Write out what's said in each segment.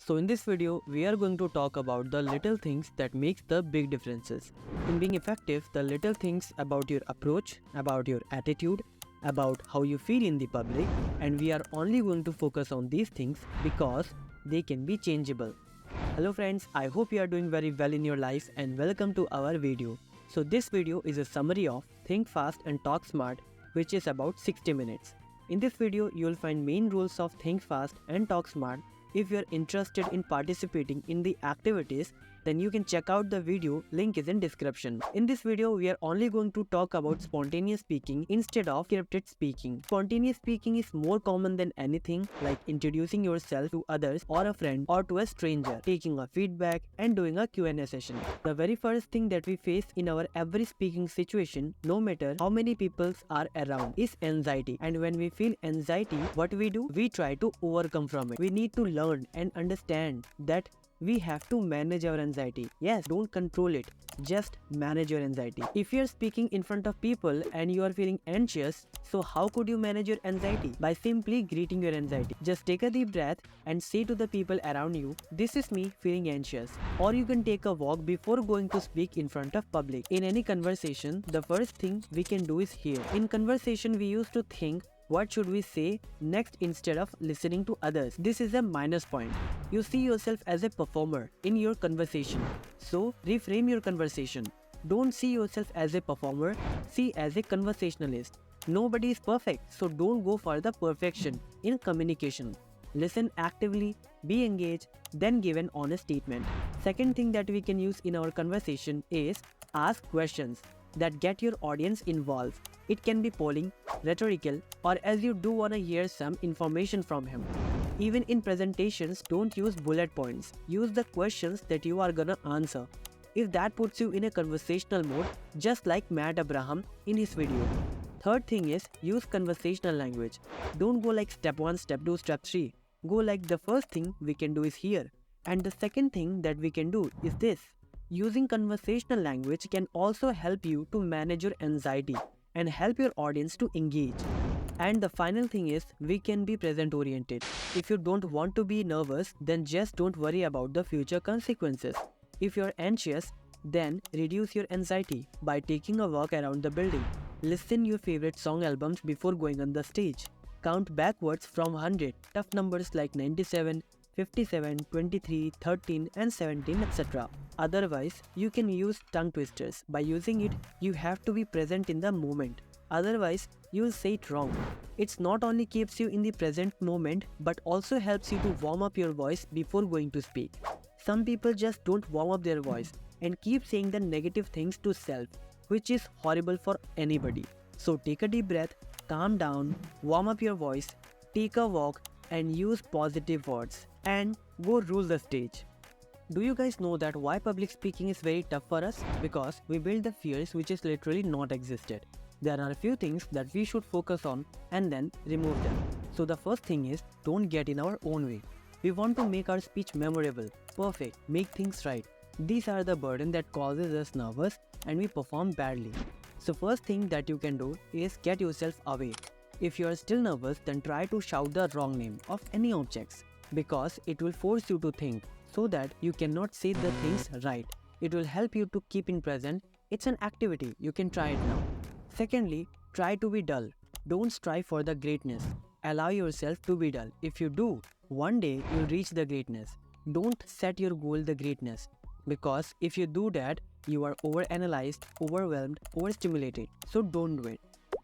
So in this video, we are going to talk about the little things that makes the big differences. In being effective, the little things about your approach, about your attitude, about how you feel in the public, and we are only going to focus on these things because they can be changeable. Hello friends, I hope you are doing very well in your life and welcome to our video. So this video is a summary of Think Fast and Talk Smart, which is about 60 minutes. In this video, you will find main rules of Think Fast and Talk Smart. If you are interested in participating in the activities, then you can check out the video, link is in description. In this video, we are only going to talk about spontaneous speaking instead of scripted speaking. Spontaneous speaking is more common than anything, like introducing yourself to others or a friend or to a stranger, taking a feedback and doing a Q&A session. The very first thing that we face in our every speaking situation, no matter how many people are around, is anxiety. And when we feel anxiety, what we do? We try to overcome from it. We need to learn and understand that we have to manage our anxiety. Yes, don't control it, just manage your anxiety. If you are speaking in front of people and you are feeling anxious, so how could you manage your anxiety? By simply greeting your anxiety. Just take a deep breath and say to the people around you, "This is me feeling anxious." Or you can take a walk before going to speak in front of public. In any conversation, the first thing we can do is hear. In conversation, we used to think, what should we say next instead of listening to others? This is a minus point. You see yourself as a performer in your conversation. So reframe your conversation. Don't see yourself as a performer, see as a conversationalist. Nobody is perfect, so don't go for the perfection in communication. Listen actively, be engaged, then give an honest statement. Second thing that we can use in our conversation is ask questions that get your audience involved. It can be polling, rhetorical, or as you do want to hear some information from him. Even in presentations, don't use bullet points. Use the questions that you are gonna answer. If that puts you in a conversational mode, just like Matt Abraham in his video. Third thing is use conversational language. Don't go like step 1, step 2, step 3. Go like the first thing we can do is here. And the second thing that we can do is this. Using conversational language can also help you to manage your anxiety and help your audience to engage. And the final thing is we can be present oriented. If you don't want to be nervous, then just don't worry about the future consequences. If you're anxious, then reduce your anxiety by taking a walk around the building. Listen your favorite song albums before going on the stage. Count backwards from 100, tough numbers like 97, 57, 23, 13 and 17 etc. Otherwise, you can use tongue twisters. By using it, you have to be present in the moment. Otherwise, you'll say it wrong. It's not only keeps you in the present moment, but also helps you to warm up your voice before going to speak. Some people just don't warm up their voice and keep saying the negative things to self, which is horrible for anybody. So take a deep breath, calm down, warm up your voice, take a walk and use positive words and go rule the stage. Do you guys know that why public speaking is very tough for us? Because we build the fears which is literally not existed. There are a few things that we should focus on and then remove them. So the first thing is don't get in our own way. We want to make our speech memorable, perfect, make things right. These are the burden that causes us nervous and we perform badly. So first thing that you can do is get yourself away. If you are still nervous, then try to shout the wrong name of any objects because it will force you to think so that you cannot say the things right. It will help you to keep in present. It's an activity, you can try it now. Secondly, try to be dull. Don't strive for the greatness. Allow yourself to be dull. If you do, one day you'll reach the greatness. Don't set your goal the greatness because if you do that, you are overanalyzed, overwhelmed, overstimulated. So don't do it.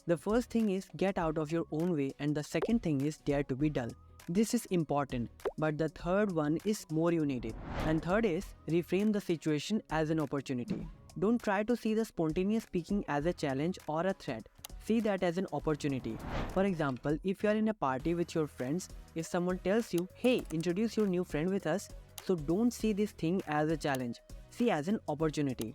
The first thing is get out of your own way and the second thing is dare to be dull. This is important, but the third one is more you need it. And third is reframe the situation as an opportunity. Don't try to see the spontaneous speaking as a challenge or a threat. See that as an opportunity. For example, if you are in a party with your friends, if someone tells you, "Hey, introduce your new friend with us," so don't see this thing as a challenge. See as an opportunity.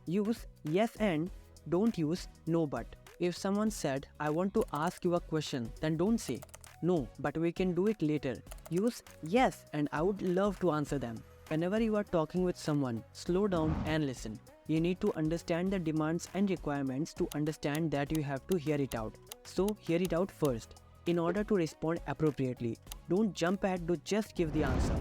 Use yes and, don't use no but. If someone said, "I want to ask you a question," then don't say, "No, but we can do it later." Use yes and I would love to answer them. Whenever you are talking with someone, slow down and listen. You need to understand the demands and requirements to understand that you have to hear it out. So hear it out first in order to respond appropriately. Don't jump ahead to just give the answer.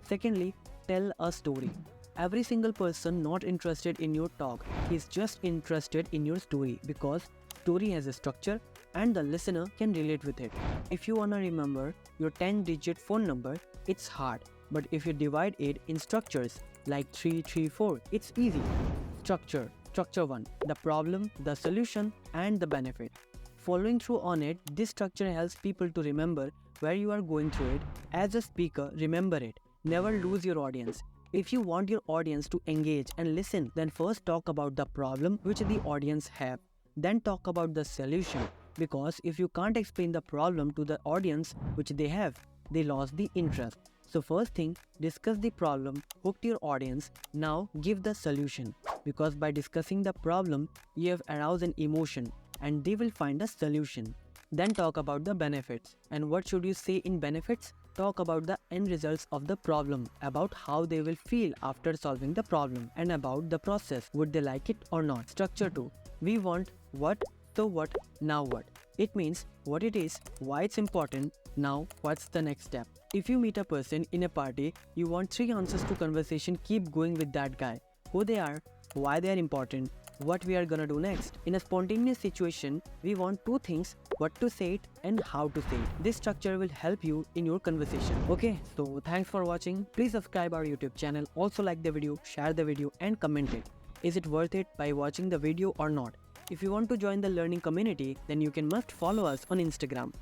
Secondly, tell a story. Every single person not interested in your talk is just interested in your story because story has a structure and the listener can relate with it. If you wanna remember your 10-digit phone number, it's hard, but if you divide it in structures like 3, 3, 4, it's easy. Structure 1, the problem, the solution and the benefit. Following through on it, this structure helps people to remember where you are going through it. As a speaker, remember it. Never lose your audience. If you want your audience to engage and listen, then first talk about the problem which the audience have. Then talk about the solution, because if you can't explain the problem to the audience which they have, they lost the interest. So first thing, discuss the problem, hook your audience. Now give the solution, because by discussing the problem, you have aroused an emotion and they will find a solution. Then talk about the benefits. And what should you say in benefits? Talk about the end results of the problem, about how they will feel after solving the problem, and about the process, would they like it or not. Structure 2. We want what, so what, now what. It means what it is, why it's important, now what's the next step. If you meet a person in a party, you want 3 answers to conversation, keep going with that guy. Who they are, why they are important, what we are gonna do next. In a spontaneous situation, we want 2 things, what to say it and how to say it. This structure will help you in your conversation. Okay, so thanks for watching. Please subscribe our YouTube channel. Also like the video, share the video and comment it. Is it worth it by watching the video or not? If you want to join the learning community, then you can must follow us on Instagram.